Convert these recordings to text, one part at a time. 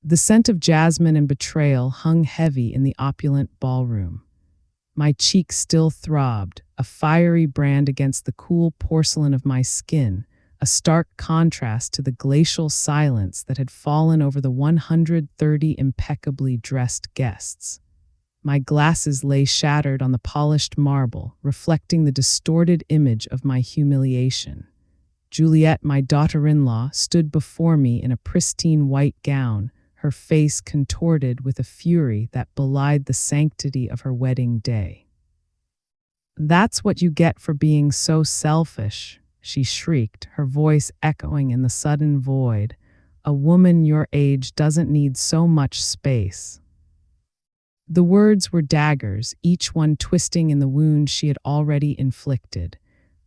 The scent of jasmine and betrayal hung heavy in the opulent ballroom. My cheeks still throbbed, a fiery brand against the cool porcelain of my skin, a stark contrast to the glacial silence that had fallen over the 130 impeccably dressed guests. My glasses lay shattered on the polished marble, reflecting the distorted image of my humiliation. Juliet, my daughter-in-law, stood before me in a pristine white gown, her face contorted with a fury that belied the sanctity of her wedding day. "That's what you get for being so selfish," she shrieked, her voice echoing in the sudden void. "A woman your age doesn't need so much space." The words were daggers, each one twisting in the wound she had already inflicted.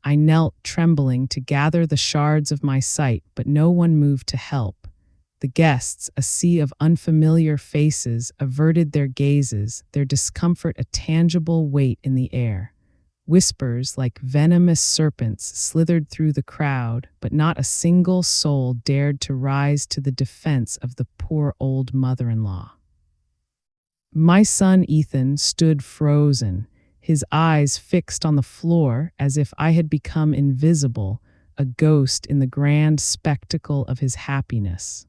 I knelt, trembling, to gather the shards of my sight, but no one moved to help. The guests, a sea of unfamiliar faces, averted their gazes, their discomfort a tangible weight in the air. Whispers like venomous serpents slithered through the crowd, but not a single soul dared to rise to the defense of the poor old mother-in-law. My son Ethan stood frozen, his eyes fixed on the floor as if I had become invisible, a ghost in the grand spectacle of his happiness.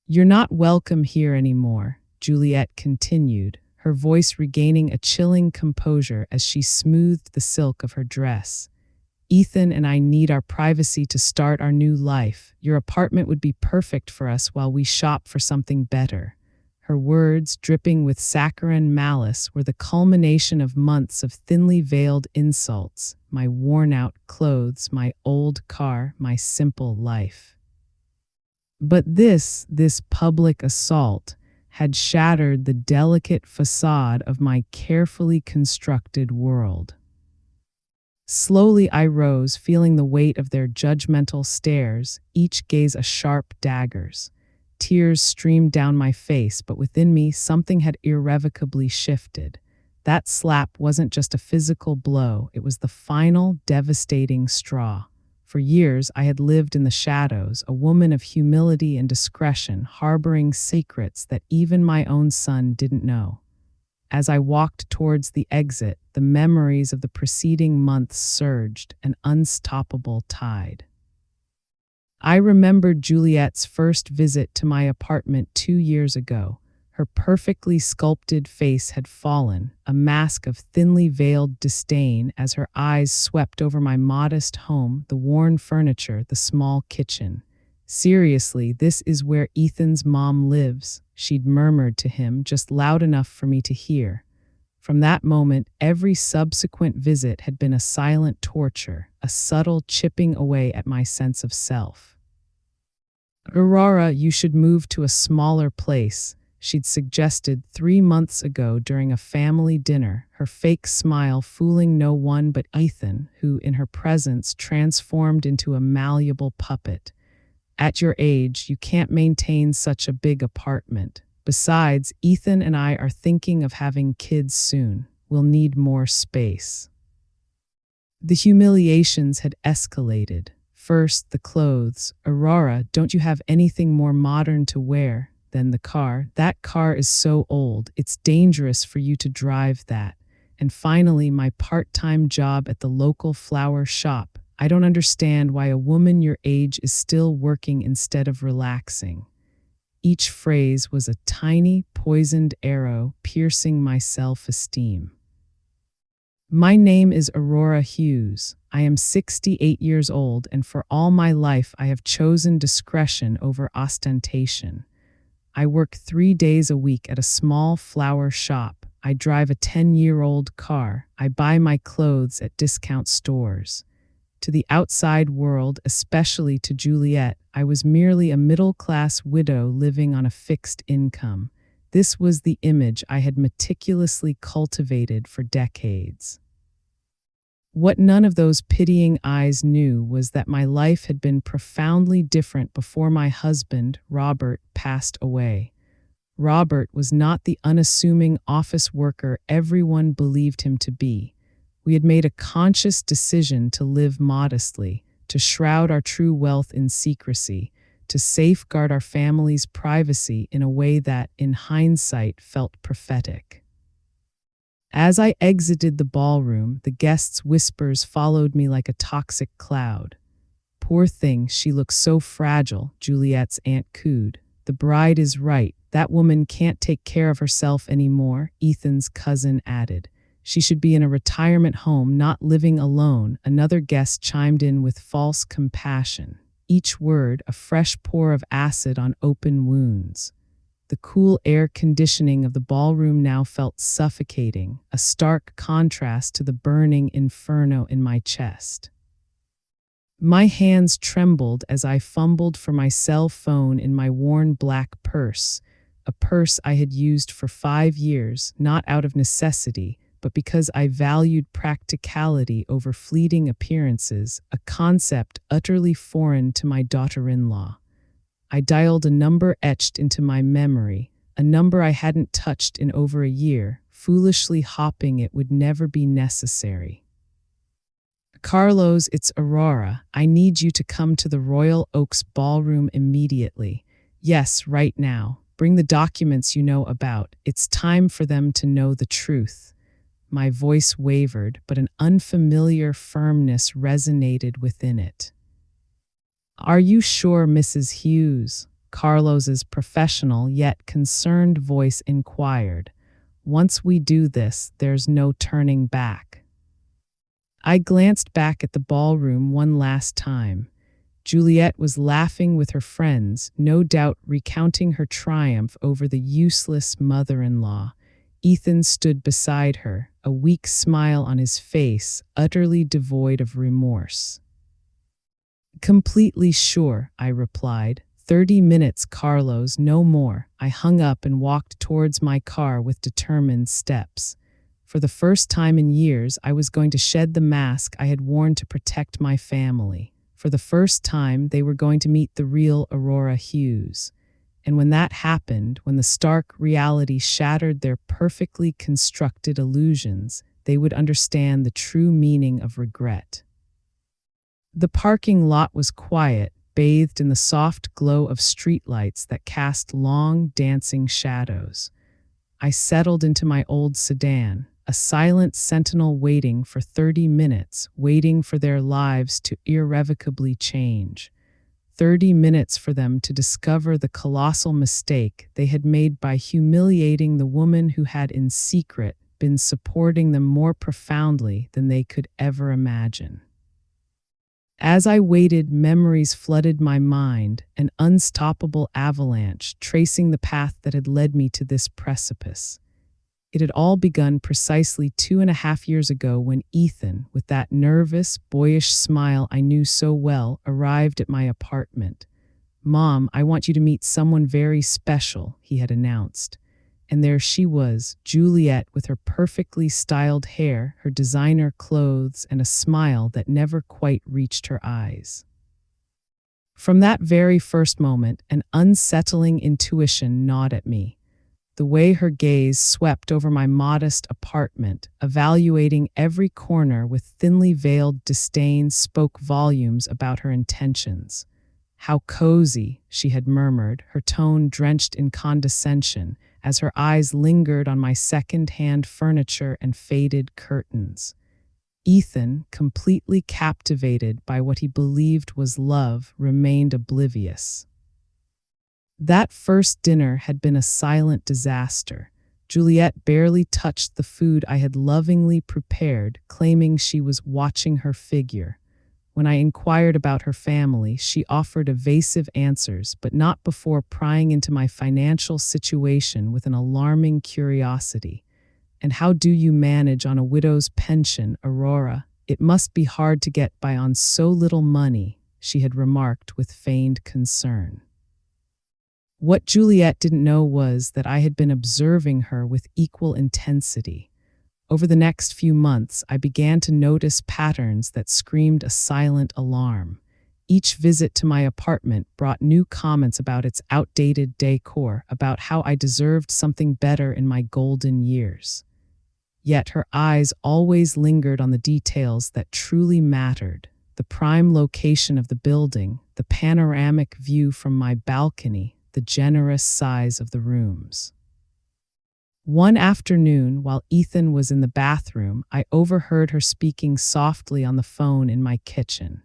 "You're not welcome here anymore," Juliet continued, her voice regaining a chilling composure as she smoothed the silk of her dress. "Ethan and I need our privacy to start our new life. Your apartment would be perfect for us while we shop for something better." Her words, dripping with saccharine malice, were the culmination of months of thinly veiled insults: my worn-out clothes, my old car, my simple life. But this public assault had shattered the delicate facade of my carefully constructed world. Slowly I rose, feeling the weight of their judgmental stares, each gaze a sharp daggers. Tears streamed down my face, but within me something had irrevocably shifted. That slap wasn't just a physical blow, it was the final, devastating straw. For years I had lived in the shadows, a woman of humility and discretion, harboring secrets that even my own son didn't know. As I walked towards the exit, the memories of the preceding months surged, an unstoppable tide. I remembered Juliet's first visit to my apartment 2 years ago. Her perfectly sculpted face had fallen, a mask of thinly veiled disdain as her eyes swept over my modest home, the worn furniture, the small kitchen. "Seriously, this is where Ethan's mom lives," she'd murmured to him, just loud enough for me to hear. From that moment, every subsequent visit had been a silent torture, a subtle chipping away at my sense of self. "Aurora, you should move to a smaller place," she'd suggested 3 months ago during a family dinner, her fake smile fooling no one but Ethan, who, in her presence, transformed into a malleable puppet. "At your age, you can't maintain such a big apartment. Besides, Ethan and I are thinking of having kids soon. We'll need more space." The humiliations had escalated. First, the clothes. "Aurora, don't you have anything more modern to wear?" Then the car. "That car is so old, it's dangerous for you to drive that." And finally, my part-time job at the local flower shop. "I don't understand why a woman your age is still working instead of relaxing." Each phrase was a tiny, poisoned arrow piercing my self-esteem. My name is Aurora Hughes. I am 68 years old, and for all my life I have chosen discretion over ostentation. I work 3 days a week at a small flower shop. I drive a 10-year-old car. I buy my clothes at discount stores. To the outside world, especially to Juliet, I was merely a middle-class widow living on a fixed income. This was the image I had meticulously cultivated for decades. What none of those pitying eyes knew was that my life had been profoundly different before my husband, Robert, passed away. Robert was not the unassuming office worker everyone believed him to be. We had made a conscious decision to live modestly, to shroud our true wealth in secrecy, to safeguard our family's privacy in a way that, in hindsight, felt prophetic. As I exited the ballroom, the guests' whispers followed me like a toxic cloud. "Poor thing, she looks so fragile," Juliet's aunt cooed. "The bride is right. That woman can't take care of herself anymore," Ethan's cousin added. "She should be in a retirement home, not living alone," another guest chimed in with false compassion. Each word a fresh pour of acid on open wounds. The cool air conditioning of the ballroom now felt suffocating, a stark contrast to the burning inferno in my chest. My hands trembled as I fumbled for my cell phone in my worn black purse, a purse I had used for 5 years, not out of necessity, but because I valued practicality over fleeting appearances, a concept utterly foreign to my daughter-in-law. I dialed a number etched into my memory, a number I hadn't touched in over a year, foolishly hoping it would never be necessary. "Carlos, it's Aurora. I need you to come to the Royal Oaks Ballroom immediately. Yes, right now. Bring the documents you know about. It's time for them to know the truth." My voice wavered, but an unfamiliar firmness resonated within it. "Are you sure, Mrs. Hughes?" Carlos's professional yet concerned voice inquired. "Once we do this, there's no turning back." I glanced back at the ballroom one last time. Juliet was laughing with her friends, no doubt recounting her triumph over the useless mother-in-law. Ethan stood beside her, a weak smile on his face, utterly devoid of remorse. "Completely sure," I replied. 30 minutes, Carlos, no more." I hung up and walked towards my car with determined steps. For the first time in years, I was going to shed the mask I had worn to protect my family. For the first time, they were going to meet the real Aurora Hughes. And when that happened, when the stark reality shattered their perfectly constructed illusions, they would understand the true meaning of regret. The parking lot was quiet, bathed in the soft glow of streetlights that cast long, dancing shadows. I settled into my old sedan, a silent sentinel waiting for 30 minutes, waiting for their lives to irrevocably change. 30 minutes for them to discover the colossal mistake they had made by humiliating the woman who had in secret been supporting them more profoundly than they could ever imagine. As I waited, memories flooded my mind, an unstoppable avalanche tracing the path that had led me to this precipice. It had all begun precisely 2.5 years ago when Ethan, with that nervous, boyish smile I knew so well, arrived at my apartment. "Mom, I want you to meet someone very special," he had announced. And there she was, Juliet, with her perfectly styled hair, her designer clothes, and a smile that never quite reached her eyes. From that very first moment, an unsettling intuition gnawed at me. The way her gaze swept over my modest apartment, evaluating every corner with thinly veiled disdain, spoke volumes about her intentions. "How cozy," she had murmured, her tone drenched in condescension, as her eyes lingered on my second-hand furniture and faded curtains. Ethan, completely captivated by what he believed was love, remained oblivious. That first dinner had been a silent disaster. Juliet barely touched the food I had lovingly prepared, claiming she was watching her figure. When I inquired about her family, she offered evasive answers, but not before prying into my financial situation with an alarming curiosity. "And how do you manage on a widow's pension, Aurora? It must be hard to get by on so little money," she had remarked with feigned concern. What Juliet didn't know was that I had been observing her with equal intensity. Over the next few months, I began to notice patterns that screamed a silent alarm. Each visit to my apartment brought new comments about its outdated decor, about how I deserved something better in my golden years. Yet her eyes always lingered on the details that truly mattered: the prime location of the building, the panoramic view from my balcony, the generous size of the rooms. One afternoon, while Ethan was in the bathroom, I overheard her speaking softly on the phone in my kitchen.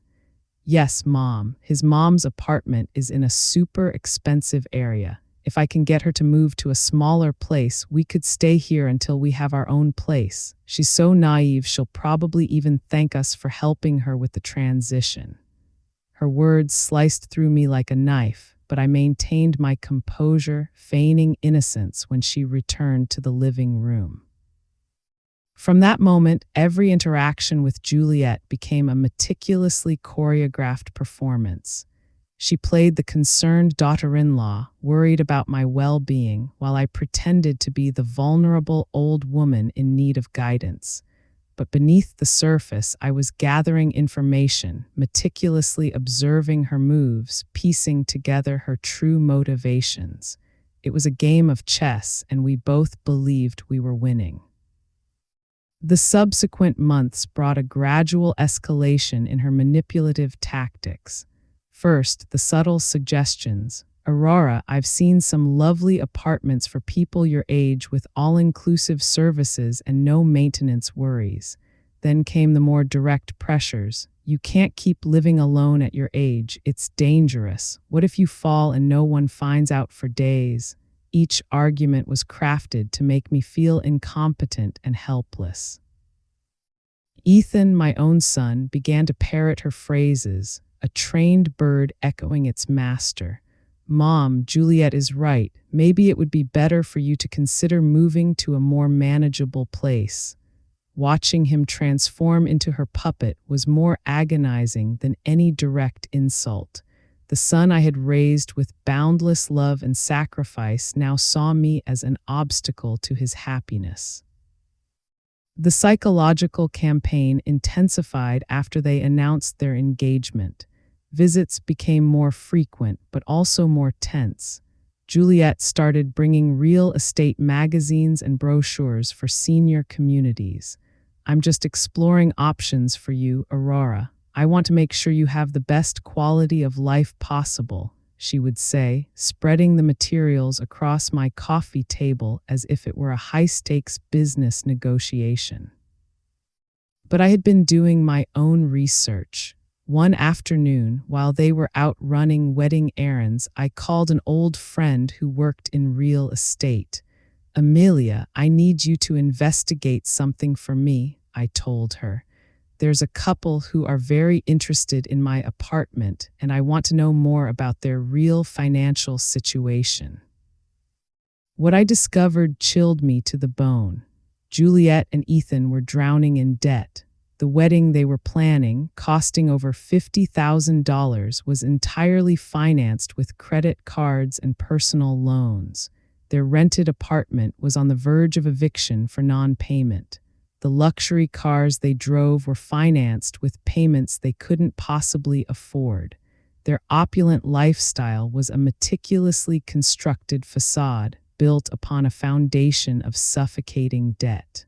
Yes, Mom, his mom's apartment is in a super expensive area. If I can get her to move to a smaller place, we could stay here until we have our own place. She's so naive, she'll probably even thank us for helping her with the transition. Her words sliced through me like a knife, but I maintained my composure, feigning innocence when she returned to the living room. From that moment, every interaction with Juliet became a meticulously choreographed performance. She played the concerned daughter-in-law, worried about my well-being, while I pretended to be the vulnerable old woman in need of guidance. But beneath the surface, I was gathering information, meticulously observing her moves, piecing together her true motivations. It was a game of chess, and we both believed we were winning. The subsequent months brought a gradual escalation in her manipulative tactics. First, the subtle suggestions. Aurora, I've seen some lovely apartments for people your age with all-inclusive services and no maintenance worries. Then came the more direct pressures. You can't keep living alone at your age. It's dangerous. What if you fall and no one finds out for days? Each argument was crafted to make me feel incompetent and helpless. Ethan, my own son, began to parrot her phrases, a trained bird echoing its master. Mom, Juliet is right. Maybe it would be better for you to consider moving to a more manageable place. Watching him transform into her puppet was more agonizing than any direct insult. The son I had raised with boundless love and sacrifice now saw me as an obstacle to his happiness. The psychological campaign intensified after they announced their engagement. Visits became more frequent, but also more tense. Juliet started bringing real estate magazines and brochures for senior communities. I'm just exploring options for you, Aurora. I want to make sure you have the best quality of life possible, she would say, spreading the materials across my coffee table as if it were a high-stakes business negotiation. But I had been doing my own research. One afternoon, while they were out running wedding errands, I called an old friend who worked in real estate. Amelia, I need you to investigate something for me, I told her. There's a couple who are very interested in my apartment, and I want to know more about their real financial situation. What I discovered chilled me to the bone. Juliet and Ethan were drowning in debt. The wedding they were planning, costing over $50,000, was entirely financed with credit cards and personal loans. Their rented apartment was on the verge of eviction for non-payment. The luxury cars they drove were financed with payments they couldn't possibly afford. Their opulent lifestyle was a meticulously constructed facade built upon a foundation of suffocating debt.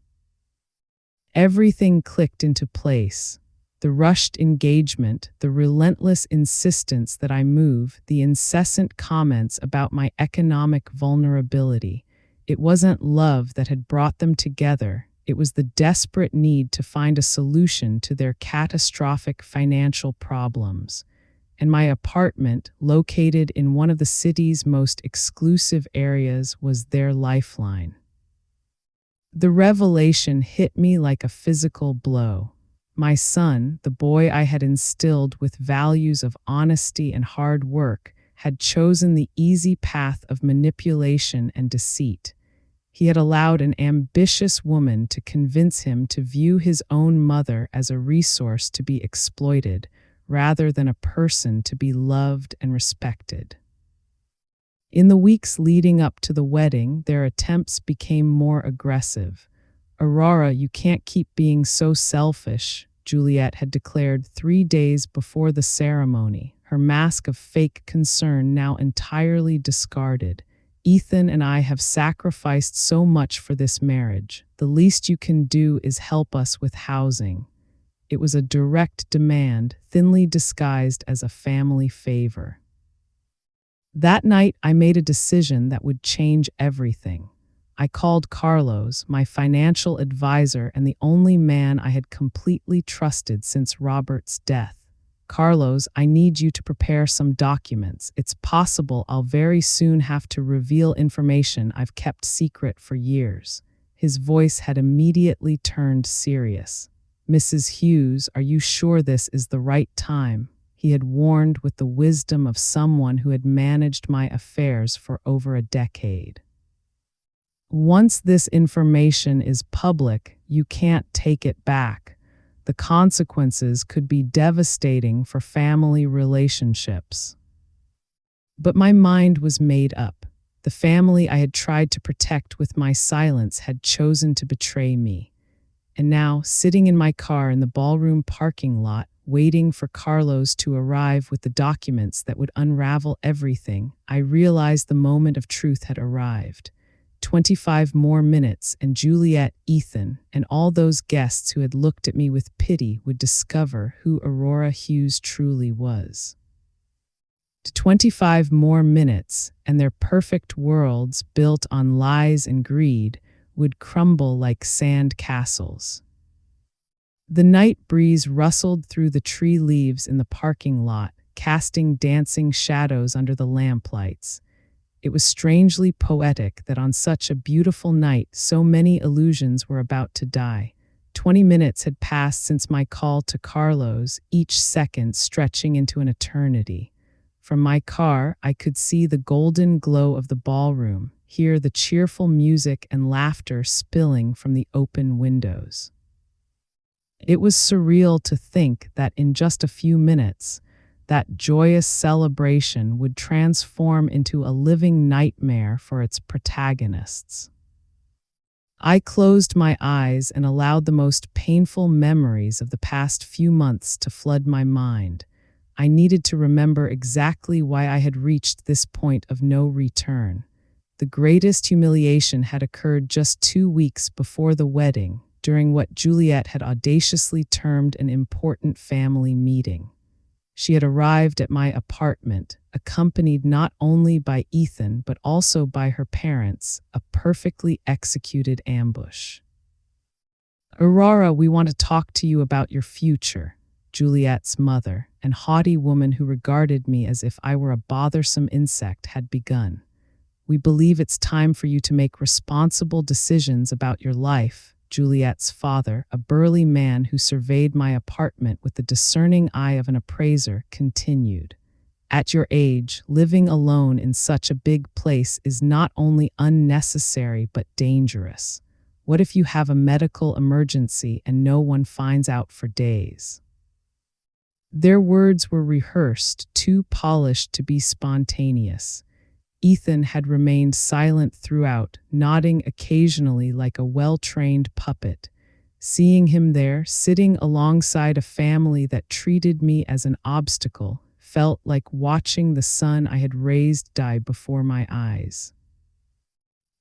Everything clicked into place. The rushed engagement, the relentless insistence that I move, the incessant comments about my economic vulnerability. It wasn't love that had brought them together. It was the desperate need to find a solution to their catastrophic financial problems. And my apartment, located in one of the city's most exclusive areas, was their lifeline. The revelation hit me like a physical blow. My son, the boy I had instilled with values of honesty and hard work, had chosen the easy path of manipulation and deceit. He had allowed an ambitious woman to convince him to view his own mother as a resource to be exploited, rather than a person to be loved and respected. In the weeks leading up to the wedding, their attempts became more aggressive. Aurora, you can't keep being so selfish, Juliet had declared 3 days before the ceremony, her mask of fake concern now entirely discarded. Ethan and I have sacrificed so much for this marriage. The least you can do is help us with housing. It was a direct demand, thinly disguised as a family favor. That night, I made a decision that would change everything. I called Carlos, my financial advisor and the only man I had completely trusted since Robert's death. Carlos, I need you to prepare some documents. It's possible I'll very soon have to reveal information I've kept secret for years. His voice had immediately turned serious. Mrs. Hughes, are you sure this is the right time? He had warned with the wisdom of someone who had managed my affairs for over a decade. Once this information is public, you can't take it back. The consequences could be devastating for family relationships. But my mind was made up. The family I had tried to protect with my silence had chosen to betray me. And now, sitting in my car in the ballroom parking lot, waiting for Carlos to arrive with the documents that would unravel everything, I realized the moment of truth had arrived. 25 more minutes, and Juliet, Ethan, and all those guests who had looked at me with pity would discover who Aurora Hughes truly was. 25 more minutes, and their perfect worlds, built on lies and greed, would crumble like sand castles. The night breeze rustled through the tree leaves in the parking lot, casting dancing shadows under the lamplights. It was strangely poetic that on such a beautiful night, so many illusions were about to die. 20 minutes had passed since my call to Carlos, each second stretching into an eternity. From my car, I could see the golden glow of the ballroom, hear the cheerful music and laughter spilling from the open windows. It was surreal to think that in just a few minutes, that joyous celebration would transform into a living nightmare for its protagonists. I closed my eyes and allowed the most painful memories of the past few months to flood my mind. I needed to remember exactly why I had reached this point of no return. The greatest humiliation had occurred just 2 weeks before the wedding, during what Juliet had audaciously termed an important family meeting. She had arrived at my apartment, accompanied not only by Ethan but also by her parents, a perfectly executed ambush. "Aurora, we want to talk to you about your future," Juliet's mother, an haughty woman who regarded me as if I were a bothersome insect, had begun. "We believe it's time for you to make responsible decisions about your life." Juliet's father, a burly man who surveyed my apartment with the discerning eye of an appraiser, continued. "At your age, living alone in such a big place is not only unnecessary but dangerous. What if you have a medical emergency and no one finds out for days?" Their words were rehearsed, too polished to be spontaneous. Ethan had remained silent throughout, nodding occasionally like a well-trained puppet. Seeing him there, sitting alongside a family that treated me as an obstacle, felt like watching the son I had raised die before my eyes.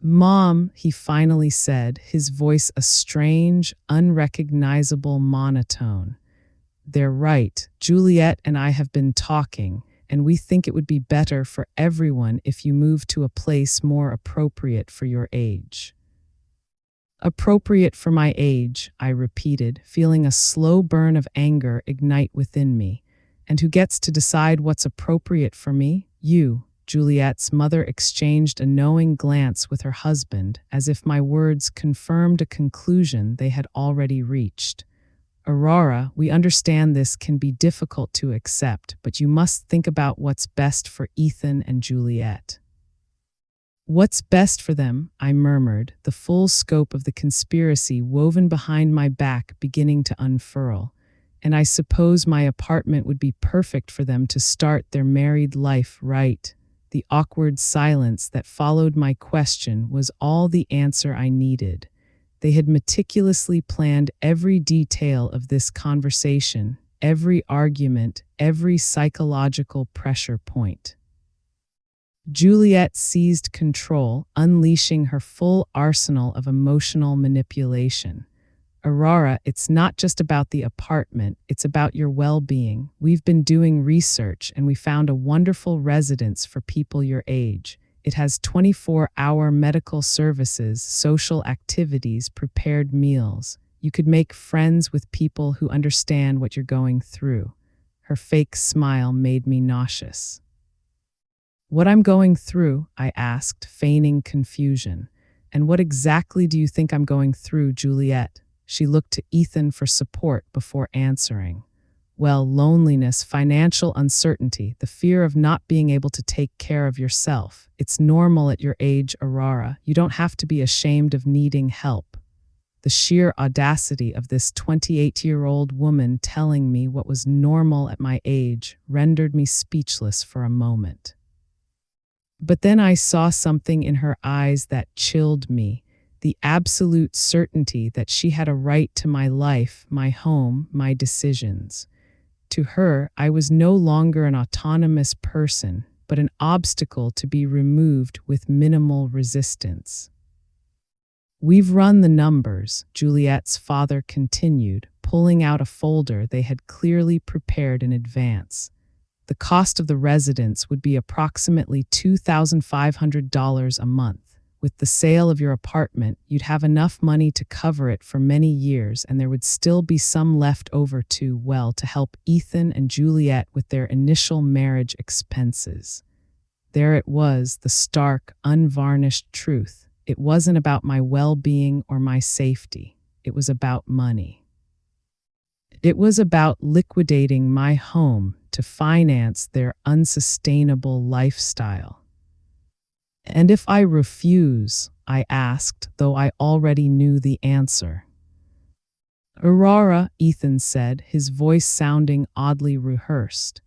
"Mom," he finally said, his voice a strange, unrecognizable monotone. "They're right. Juliet and I have been talking, and we think it would be better for everyone if you move to a place more appropriate for your age." "Appropriate for my age," I repeated, feeling a slow burn of anger ignite within me. "And who gets to decide what's appropriate for me? You." Juliet's mother exchanged a knowing glance with her husband, as if my words confirmed a conclusion they had already reached. "Aurora, we understand this can be difficult to accept, but you must think about what's best for Ethan and Juliet." "What's best for them?" I murmured, the full scope of the conspiracy woven behind my back beginning to unfurl. "And I suppose my apartment would be perfect for them to start their married life, right?" The awkward silence that followed my question was all the answer I needed. They had meticulously planned every detail of this conversation, every argument, every psychological pressure point. Juliet seized control, unleashing her full arsenal of emotional manipulation. Aurora, it's not just about the apartment, it's about your well-being. We've been doing research and we found a wonderful residence for people your age. It has 24-hour medical services, social activities, prepared meals. You could make friends with people who understand what you're going through. Her fake smile made me nauseous. What I'm going through? I asked, feigning confusion. And what exactly do you think I'm going through, Juliet? She looked to Ethan for support before answering. Well, loneliness, financial uncertainty, the fear of not being able to take care of yourself. It's normal at your age, Aurora. You don't have to be ashamed of needing help. The sheer audacity of this 28-year-old woman telling me what was normal at my age rendered me speechless for a moment. But then I saw something in her eyes that chilled me. The absolute certainty that she had a right to my life, my home, my decisions. To her, I was no longer an autonomous person, but an obstacle to be removed with minimal resistance. We've run the numbers, Juliet's father continued, pulling out a folder they had clearly prepared in advance. The cost of the residence would be approximately $2,500 a month. With the sale of your apartment, you'd have enough money to cover it for many years, and there would still be some left over to help Ethan and Juliet with their initial marriage expenses. There it was, the stark, unvarnished truth. It wasn't about my well-being or my safety. It was about money. It was about liquidating my home to finance their unsustainable lifestyle. And if I refuse? I asked, though I already knew the answer. Aurora, Ethan said, his voice sounding oddly rehearsed.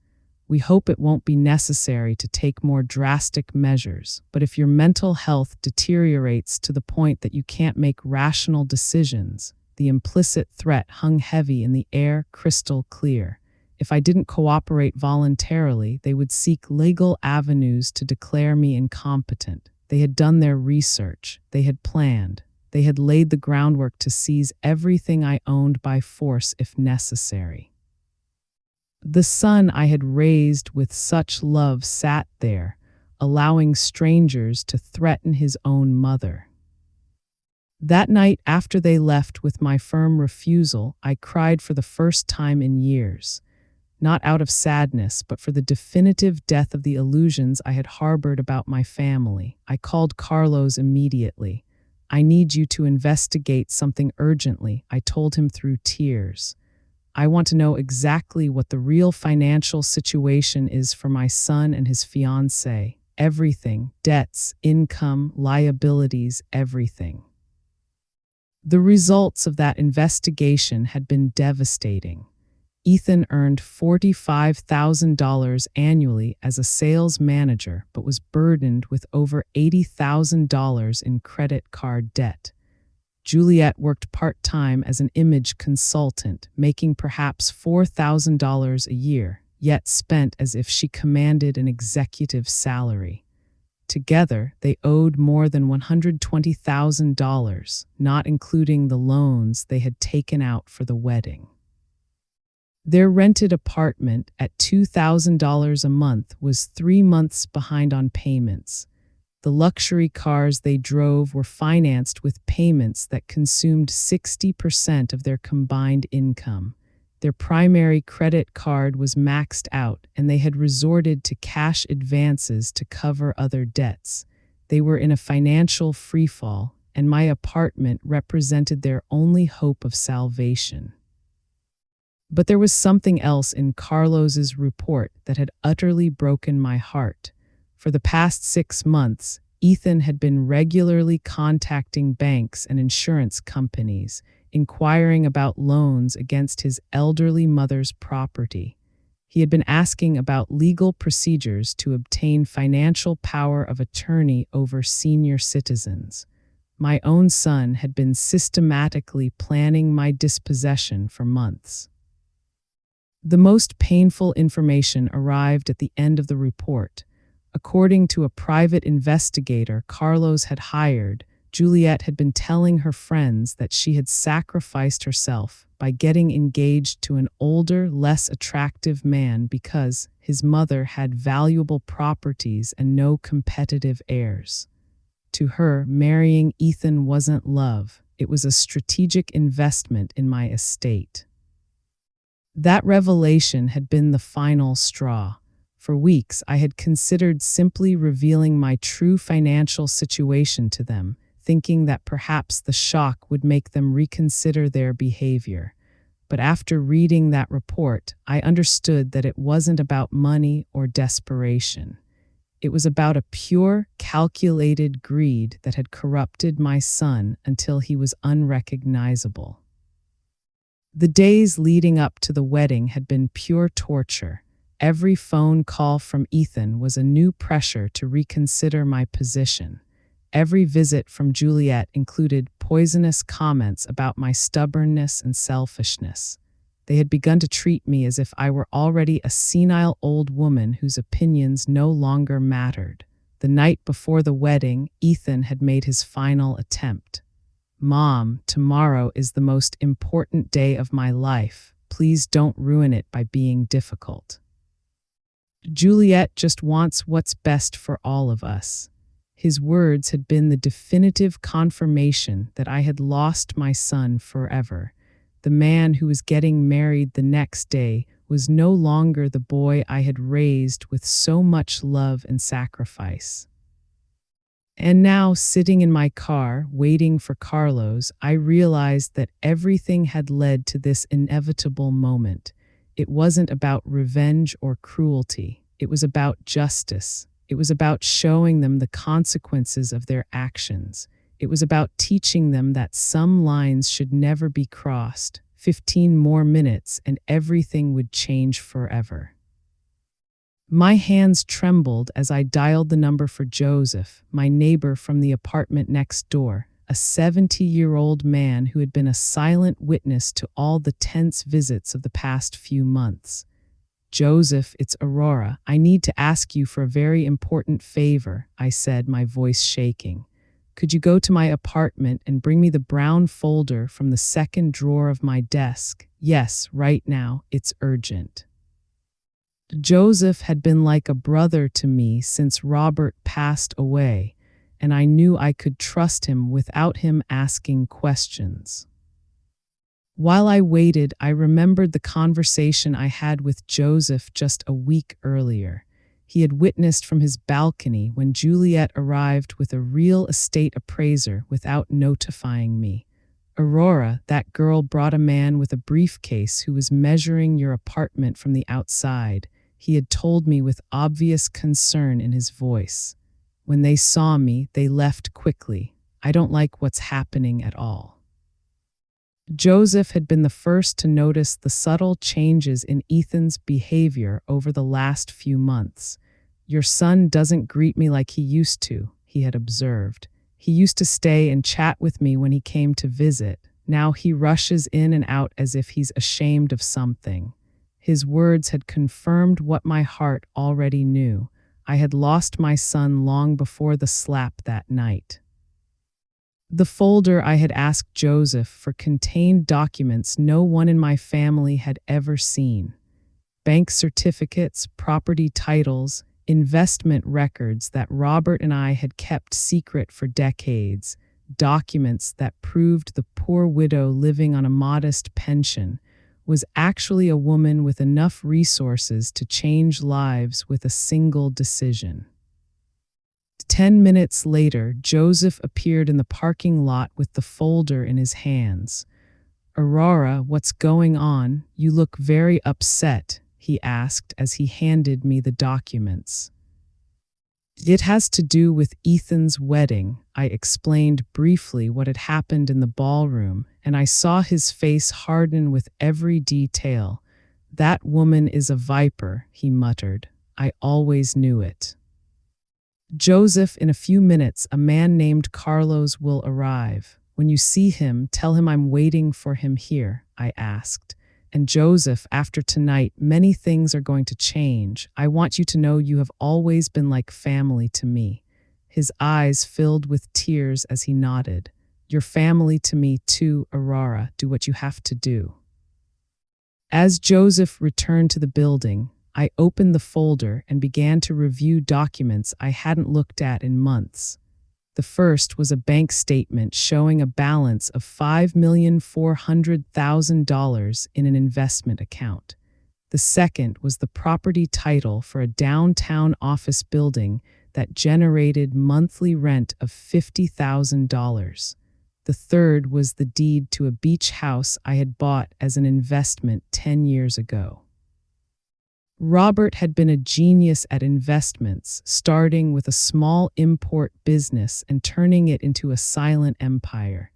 We hope it won't be necessary to take more drastic measures, but if your mental health deteriorates to the point that you can't make rational decisions, the implicit threat hung heavy in the air, crystal clear. If I didn't cooperate voluntarily, they would seek legal avenues to declare me incompetent. They had done their research. They had planned. They had laid the groundwork to seize everything I owned by force if necessary. The son I had raised with such love sat there, allowing strangers to threaten his own mother. That night after they left with my firm refusal, I cried for the first time in years. Not out of sadness, but for the definitive death of the illusions I had harbored about my family. I called Carlos immediately. I need you to investigate something urgently, I told him through tears. I want to know exactly what the real financial situation is for my son and his fiancée. Everything, debts, income, liabilities, everything. The results of that investigation had been devastating. Ethan earned $45,000 annually as a sales manager, but was burdened with over $80,000 in credit card debt. Juliet worked part-time as an image consultant, making perhaps $4,000 a year, yet spent as if she commanded an executive salary. Together, they owed more than $120,000, not including the loans they had taken out for the wedding. Their rented apartment at $2,000 a month was 3 months behind on payments. The luxury cars they drove were financed with payments that consumed 60% of their combined income. Their primary credit card was maxed out, and they had resorted to cash advances to cover other debts. They were in a financial freefall, and my apartment represented their only hope of salvation. But there was something else in Carlos's report that had utterly broken my heart. For the past 6 months, Ethan had been regularly contacting banks and insurance companies, inquiring about loans against his elderly mother's property. He had been asking about legal procedures to obtain financial power of attorney over senior citizens. My own son had been systematically planning my dispossession for months. The most painful information arrived at the end of the report. According to a private investigator Carlos had hired, Juliet had been telling her friends that she had sacrificed herself by getting engaged to an older, less attractive man because his mother had valuable properties and no competitive heirs. To her, marrying Ethan wasn't love, it was a strategic investment in my estate. That revelation had been the final straw. For weeks, I had considered simply revealing my true financial situation to them, thinking that perhaps the shock would make them reconsider their behavior. But after reading that report, I understood that it wasn't about money or desperation. It was about a pure, calculated greed that had corrupted my son until he was unrecognizable. The days leading up to the wedding had been pure torture. Every phone call from Ethan was a new pressure to reconsider my position. Every visit from Juliet included poisonous comments about my stubbornness and selfishness. They had begun to treat me as if I were already a senile old woman whose opinions no longer mattered. The night before the wedding, Ethan had made his final attempt. "Mom, tomorrow is the most important day of my life. Please don't ruin it by being difficult. Juliet just wants what's best for all of us." His words had been the definitive confirmation that I had lost my son forever. The man who was getting married the next day was no longer the boy I had raised with so much love and sacrifice. And now, sitting in my car, waiting for Carlos, I realized that everything had led to this inevitable moment. It wasn't about revenge or cruelty. It was about justice. It was about showing them the consequences of their actions. It was about teaching them that some lines should never be crossed. 15 more minutes and everything would change forever. My hands trembled as I dialed the number for Joseph, my neighbor from the apartment next door, a 70-year-old man who had been a silent witness to all the tense visits of the past few months. "Joseph, it's Aurora. I need to ask you for a very important favor," I said, my voice shaking. "Could you go to my apartment and bring me the brown folder from the second drawer of my desk? Yes, right now. It's urgent." Joseph had been like a brother to me since Robert passed away, and I knew I could trust him without him asking questions. While I waited, I remembered the conversation I had with Joseph just a week earlier. He had witnessed from his balcony when Juliet arrived with a real estate appraiser without notifying me. "Aurora, that girl brought a man with a briefcase who was measuring your apartment from the outside," he had told me with obvious concern in his voice. "When they saw me, they left quickly. I don't like what's happening at all." Joseph had been the first to notice the subtle changes in Ethan's behavior over the last few months. "Your son doesn't greet me like he used to," he had observed. "He used to stay and chat with me when he came to visit. Now he rushes in and out as if he's ashamed of something." His words had confirmed what my heart already knew. I had lost my son long before the slap that night. The folder I had asked Joseph for contained documents no one in my family had ever seen. Bank certificates, property titles, investment records that Robert and I had kept secret for decades, documents that proved the poor widow living on a modest pension was actually a woman with enough resources to change lives with a single decision. 10 minutes later, Joseph appeared in the parking lot with the folder in his hands. "Aurora, what's going on? You look very upset," he asked as he handed me the documents. "It has to do with Ethan's wedding." I explained briefly what had happened in the ballroom, and I saw his face harden with every detail. "That woman is a viper," he muttered. "I always knew it." "Joseph, in a few minutes, a man named Carlos will arrive. When you see him, tell him I'm waiting for him here," I asked. "And Joseph, after tonight, many things are going to change. I want you to know you have always been like family to me." his eyes filled with tears as he nodded. Your family to me too, Aurora. Do what you have to do. As Joseph returned to the building, I opened the folder and began to review documents I hadn't looked at in months. The first was a bank statement showing a balance of $5,400,000 in an investment account. The second was the property title for a downtown office building that generated monthly rent of $50,000. The third was the deed to a beach house I had bought as an investment 10 years ago. Robert had been a genius at investments, starting with a small import business and turning it into a silent empire.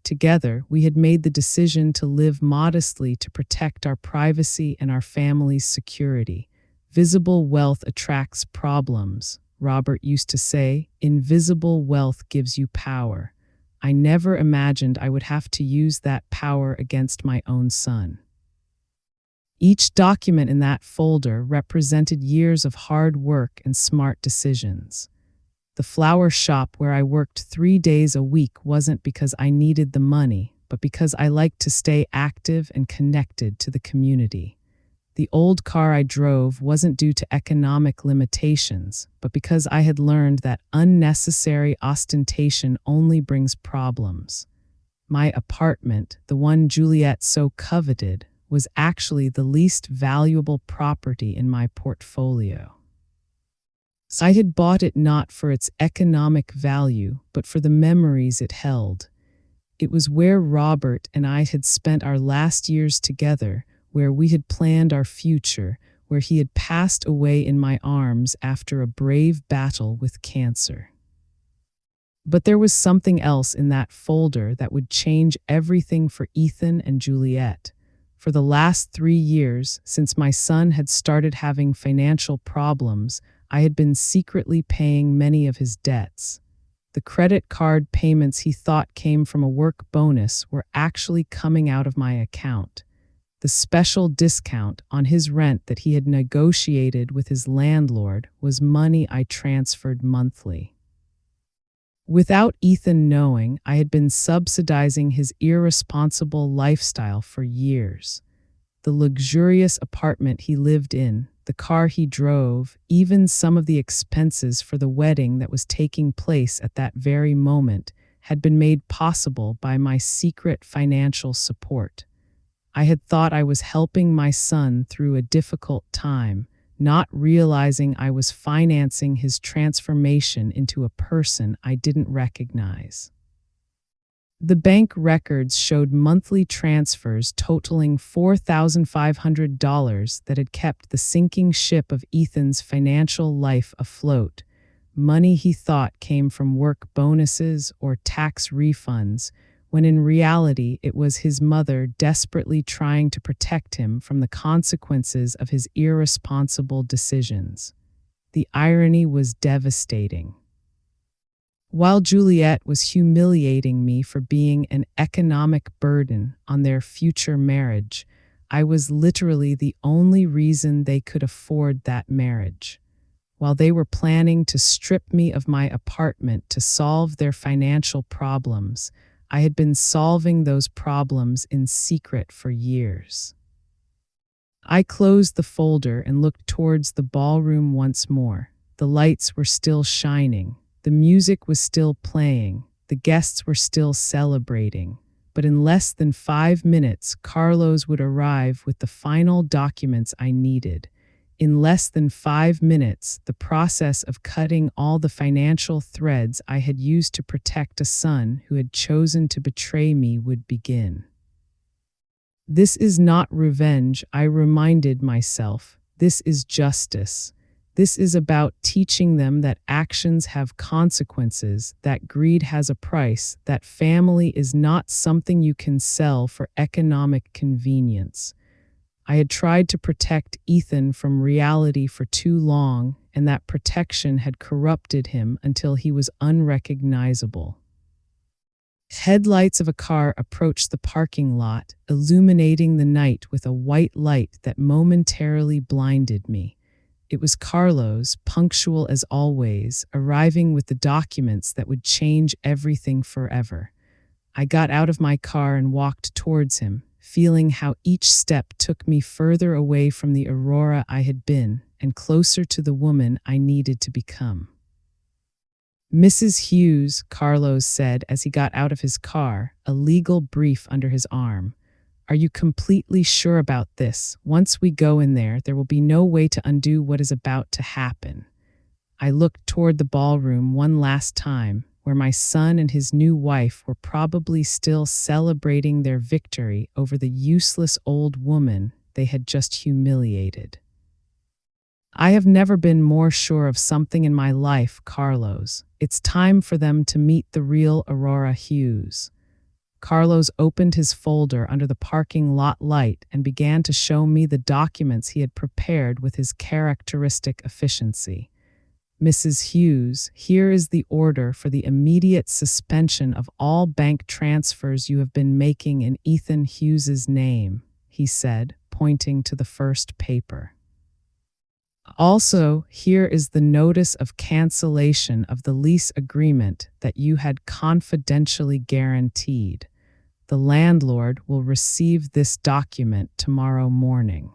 Together, we had made the decision to live modestly to protect our privacy and our family's security. Visible wealth attracts problems, Robert used to say. Invisible wealth gives you power. I never imagined I would have to use that power against my own son. Each document in that folder represented years of hard work and smart decisions. The flower shop where I worked 3 days a week wasn't because I needed the money, but because I liked to stay active and connected to the community. The old car I drove wasn't due to economic limitations, but because I had learned that unnecessary ostentation only brings problems. My apartment, the one Juliet so coveted, was actually the least valuable property in my portfolio. I had bought it not for its economic value, but for the memories it held. It was where Robert and I had spent our last years together, where we had planned our future, where he had passed away in my arms after a brave battle with cancer. But there was something else in that folder that would change everything for Ethan and Juliet. For the last 3 years, since my son had started having financial problems, I had been secretly paying many of his debts. The credit card payments he thought came from a work bonus were actually coming out of my account. The special discount on his rent that he had negotiated with his landlord was money I transferred monthly. Without Ethan knowing, I had been subsidizing his irresponsible lifestyle for years. The luxurious apartment he lived in, the car he drove, even some of the expenses for the wedding that was taking place at that very moment had been made possible by my secret financial support. I had thought I was helping my son through a difficult time, not realizing I was financing his transformation into a person I didn't recognize. The bank records showed monthly transfers totaling $4,500 that had kept the sinking ship of Ethan's financial life afloat. Money he thought came from work bonuses or tax refunds, when in reality it was his mother desperately trying to protect him from the consequences of his irresponsible decisions. The irony was devastating. While Juliet was humiliating me for being an economic burden on their future marriage, I was literally the only reason they could afford that marriage. While they were planning to strip me of my apartment to solve their financial problems, I had been solving those problems in secret for years. I closed the folder and looked towards the ballroom once more. The lights were still shining. The music was still playing. The guests were still celebrating. But in less than 5 minutes, Carlos would arrive with the final documents I needed. In less than 5 minutes, the process of cutting all the financial threads I had used to protect a son who had chosen to betray me would begin. This is not revenge, I reminded myself. This is justice. This is about teaching them that actions have consequences, that greed has a price, that family is not something you can sell for economic convenience. I had tried to protect Ethan from reality for too long, and that protection had corrupted him until he was unrecognizable. Headlights of a car approached the parking lot, illuminating the night with a white light that momentarily blinded me. It was Carlos, punctual as always, arriving with the documents that would change everything forever. I got out of my car and walked towards him, feeling how each step took me further away from the Aurora I had been and closer to the woman I needed to become. "Mrs. Hughes," Carlos said as he got out of his car, a legal brief under his arm. "Are you completely sure about this? Once we go in there, there will be no way to undo what is about to happen." I looked toward the ballroom one last time, where my son and his new wife were probably still celebrating their victory over the useless old woman they had just humiliated. "I have never been more sure of something in my life, Carlos. It's time for them to meet the real Aurora Hughes." Carlos opened his folder under the parking lot light and began to show me the documents he had prepared with his characteristic efficiency. "Mrs. Hughes, here is the order for the immediate suspension of all bank transfers you have been making in Ethan Hughes's name," he said, pointing to the first paper. "Also, here is the notice of cancellation of the lease agreement that you had confidentially guaranteed. The landlord will receive this document tomorrow morning."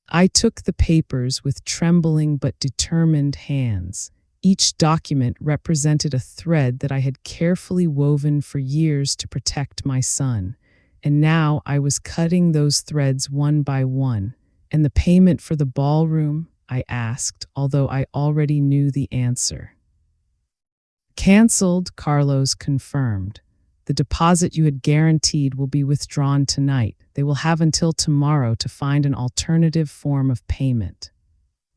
I took the papers with trembling but determined hands. Each document represented a thread that I had carefully woven for years to protect my son, and now I was cutting those threads one by one. "And the payment for the ballroom?" I asked, although I already knew the answer. "Cancelled," Carlos confirmed. "The deposit you had guaranteed will be withdrawn tonight. They will have until tomorrow to find an alternative form of payment."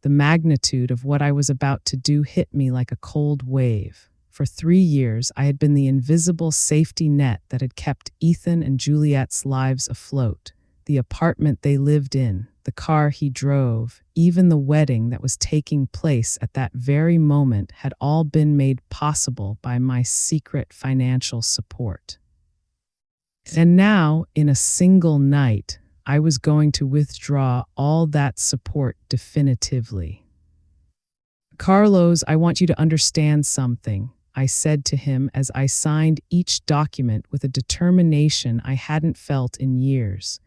The magnitude of what I was about to do hit me like a cold wave. For 3 years, I had been the invisible safety net that had kept Ethan and Juliet's lives afloat. The apartment they lived in, the car he drove, even the wedding that was taking place at that very moment had all been made possible by my secret financial support. And now, in a single night, I was going to withdraw all that support definitively. "Carlos, I want you to understand something," I said to him as I signed each document with a determination I hadn't felt in years.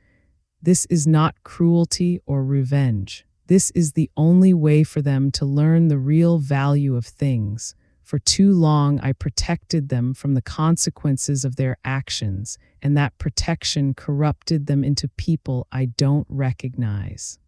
"This is not cruelty or revenge. This is the only way for them to learn the real value of things. For too long, I protected them from the consequences of their actions, and that protection corrupted them into people I don't recognize."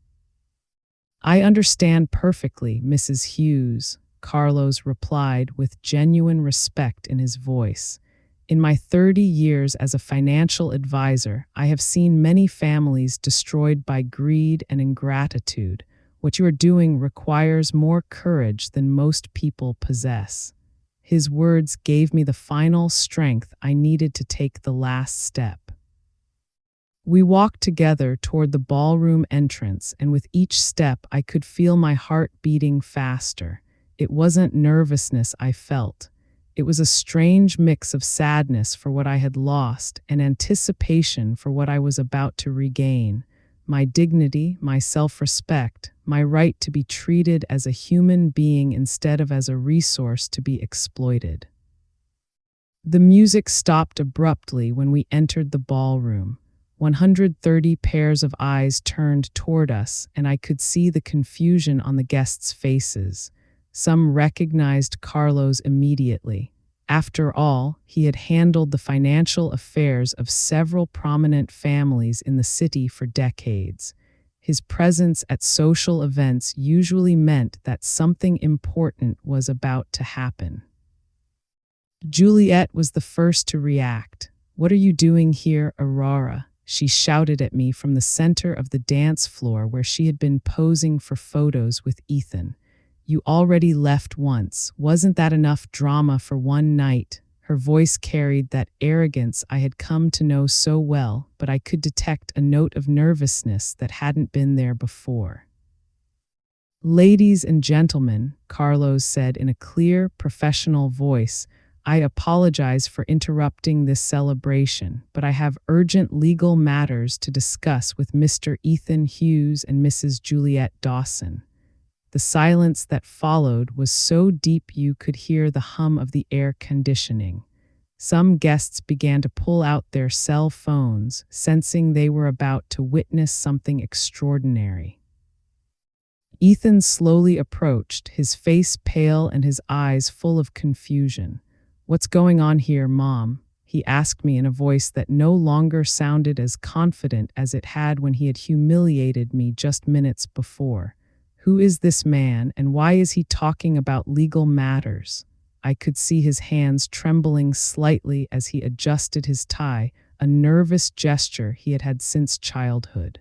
"I understand perfectly, Mrs. Hughes," Carlos replied with genuine respect in his voice. "In my 30 years as a financial advisor, I have seen many families destroyed by greed and ingratitude. What you are doing requires more courage than most people possess." His words gave me the final strength I needed to take the last step. We walked together toward the ballroom entrance, and with each step I could feel my heart beating faster. It wasn't nervousness I felt. It was a strange mix of sadness for what I had lost and anticipation for what I was about to regain. My dignity, my self-respect, my right to be treated as a human being instead of as a resource to be exploited. The music stopped abruptly when we entered the ballroom. 130 pairs of eyes turned toward us, and I could see the confusion on the guests' faces. Some recognized Carlos immediately. After all, he had handled the financial affairs of several prominent families in the city for decades. His presence at social events usually meant that something important was about to happen. Juliet was the first to react. "What are you doing here, Aurora?" she shouted at me from the center of the dance floor where she had been posing for photos with Ethan. "You already left once. Wasn't that enough drama for one night?" Her voice carried that arrogance I had come to know so well, but I could detect a note of nervousness that hadn't been there before. "Ladies and gentlemen," Carlos said in a clear, professional voice, "I apologize for interrupting this celebration, but I have urgent legal matters to discuss with Mr. Ethan Hughes and Mrs. Juliet Dawson." The silence that followed was so deep you could hear the hum of the air conditioning. Some guests began to pull out their cell phones, sensing they were about to witness something extraordinary. Ethan slowly approached, his face pale and his eyes full of confusion. "What's going on here, Mom?" he asked me in a voice that no longer sounded as confident as it had when he had humiliated me just minutes before. "Who is this man, and why is he talking about legal matters?" I could see his hands trembling slightly as he adjusted his tie, a nervous gesture he had had since childhood.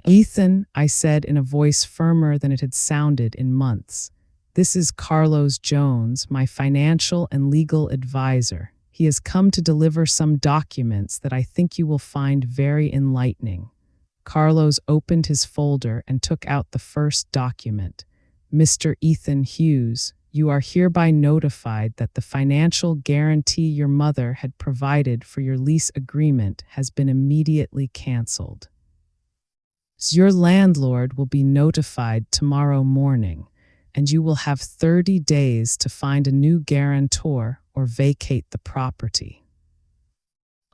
"Ethan," I said in a voice firmer than it had sounded in months, "this is Carlos Jones, my financial and legal advisor. He has come to deliver some documents that I think you will find very enlightening." Carlos opened his folder and took out the first document. "Mr. Ethan Hughes, you are hereby notified that the financial guarantee your mother had provided for your lease agreement has been immediately canceled. Your landlord will be notified tomorrow morning, and you will have 30 days to find a new guarantor or vacate the property."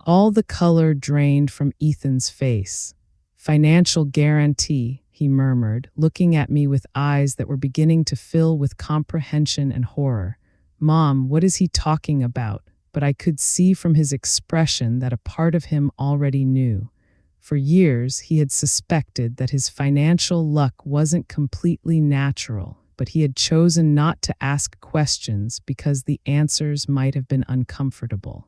All the color drained from Ethan's face. "Financial guarantee," he murmured, looking at me with eyes that were beginning to fill with comprehension and horror. "Mom, what is he talking about?" But I could see from his expression that a part of him already knew. For years, he had suspected that his financial luck wasn't completely natural, but he had chosen not to ask questions because the answers might have been uncomfortable.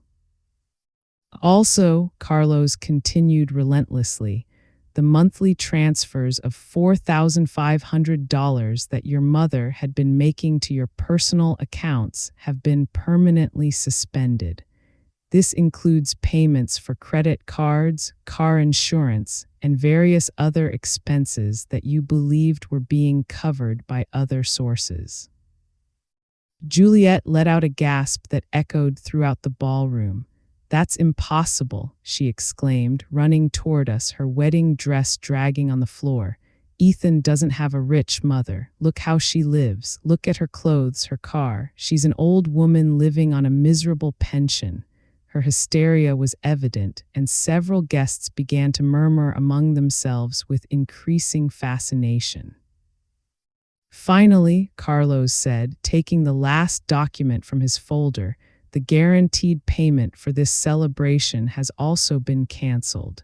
"Also," Carlos continued relentlessly, "the monthly transfers of $4,500 that your mother had been making to your personal accounts have been permanently suspended. This includes payments for credit cards, car insurance, and various other expenses that you believed were being covered by other sources." Juliet let out a gasp that echoed throughout the ballroom. "That's impossible," she exclaimed, running toward us, her wedding dress dragging on the floor. "Ethan doesn't have a rich mother. Look how she lives. Look at her clothes, her car. She's an old woman living on a miserable pension." Her hysteria was evident, and several guests began to murmur among themselves with increasing fascination. "Finally," Carlos said, taking the last document from his folder, "the guaranteed payment for this celebration has also been canceled.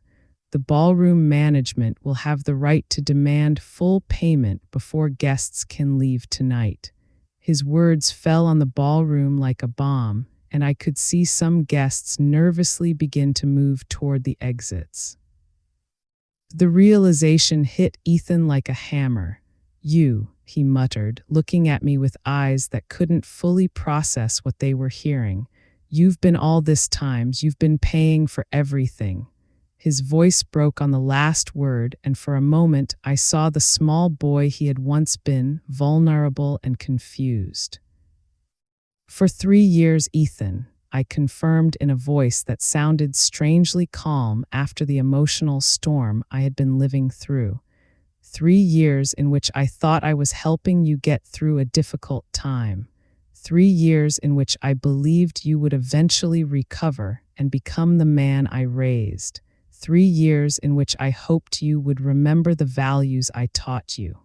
The ballroom management will have the right to demand full payment before guests can leave tonight." His words fell on the ballroom like a bomb, and I could see some guests nervously begin to move toward the exits. The realization hit Ethan like a hammer. "You," he muttered, looking at me with eyes that couldn't fully process what they were hearing. "You've been all this time, you've been paying for everything." His voice broke on the last word, and for a moment I saw the small boy he had once been, vulnerable and confused. "For 3 years, Ethan," I confirmed in a voice that sounded strangely calm after the emotional storm I had been living through. 3 years in which I thought I was helping you get through a difficult time. 3 years in which I believed you would eventually recover and become the man I raised. 3 years in which I hoped you would remember the values I taught you."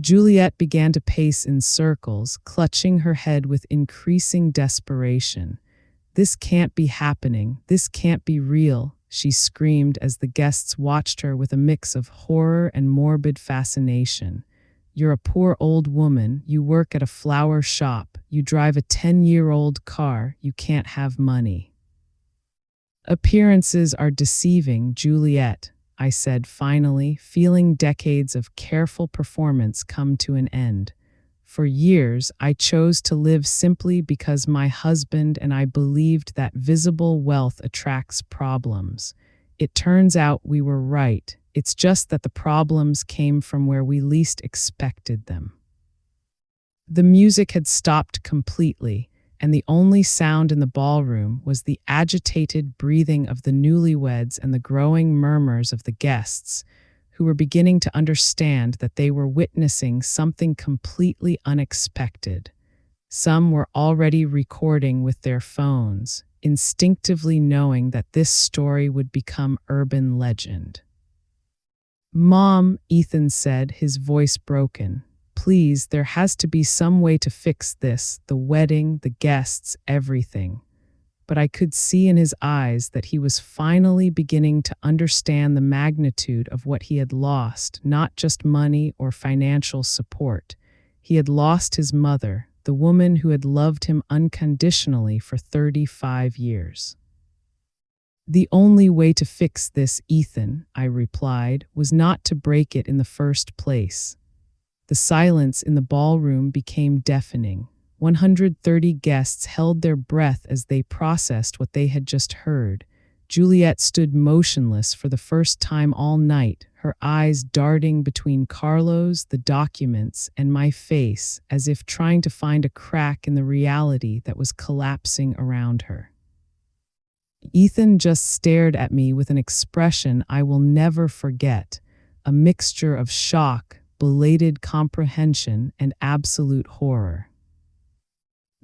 Juliet began to pace in circles, clutching her head with increasing desperation. "This can't be happening. This can't be real," she screamed as the guests watched her with a mix of horror and morbid fascination. "You're a poor old woman. You work at a flower shop. You drive a 10-year-old car. You can't have money." "Appearances are deceiving, Juliet," I said finally, feeling decades of careful performance come to an end. "For years, I chose to live simply because my husband and I believed that visible wealth attracts problems. It turns out we were right. It's just that the problems came from where we least expected them." The music had stopped completely, and the only sound in the ballroom was the agitated breathing of the newlyweds and the growing murmurs of the guests, who were beginning to understand that they were witnessing something completely unexpected. Some were already recording with their phones, instinctively knowing that this story would become urban legend. "Mom," Ethan said, his voice broken. "Please, there has to be some way to fix this, the wedding, the guests, everything." But I could see in his eyes that he was finally beginning to understand the magnitude of what he had lost, not just money or financial support. He had lost his mother, the woman who had loved him unconditionally for 35 years. "The only way to fix this, Ethan," I replied, "was not to break it in the first place." The silence in the ballroom became deafening. 130 guests held their breath as they processed what they had just heard. Juliet stood motionless for the first time all night, her eyes darting between Carlos, the documents, and my face, as if trying to find a crack in the reality that was collapsing around her. Ethan just stared at me with an expression I will never forget, a mixture of shock, belated comprehension, and absolute horror.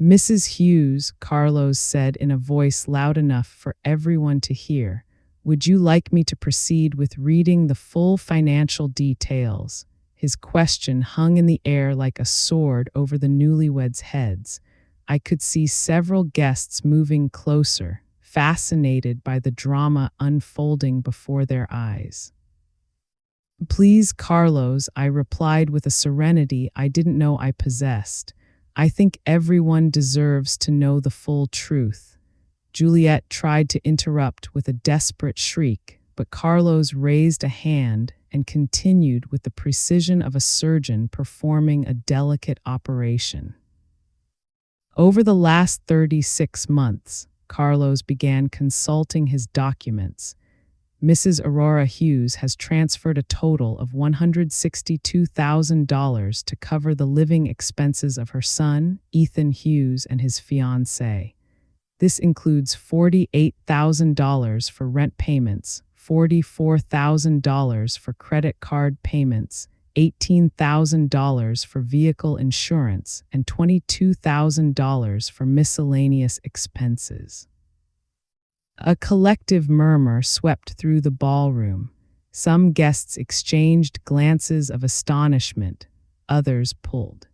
"Mrs. Hughes," Carlos said in a voice loud enough for everyone to hear, "would you like me to proceed with reading the full financial details?" His question hung in the air like a sword over the newlyweds' heads. I could see several guests moving closer, fascinated by the drama unfolding before their eyes. "Please, Carlos," I replied with a serenity I didn't know I possessed. "I think everyone deserves to know the full truth." Juliet tried to interrupt with a desperate shriek, but Carlos raised a hand and continued with the precision of a surgeon performing a delicate operation. "Over the last 36 months, Carlos began consulting his documents. Mrs. Aurora Hughes has transferred a total of $162,000 to cover the living expenses of her son, Ethan Hughes, and his fiancée. This includes $48,000 for rent payments, $44,000 for credit card payments, $18,000 for vehicle insurance, and $22,000 for miscellaneous expenses." A collective murmur swept through the ballroom. Some guests exchanged glances of astonishment, others pulled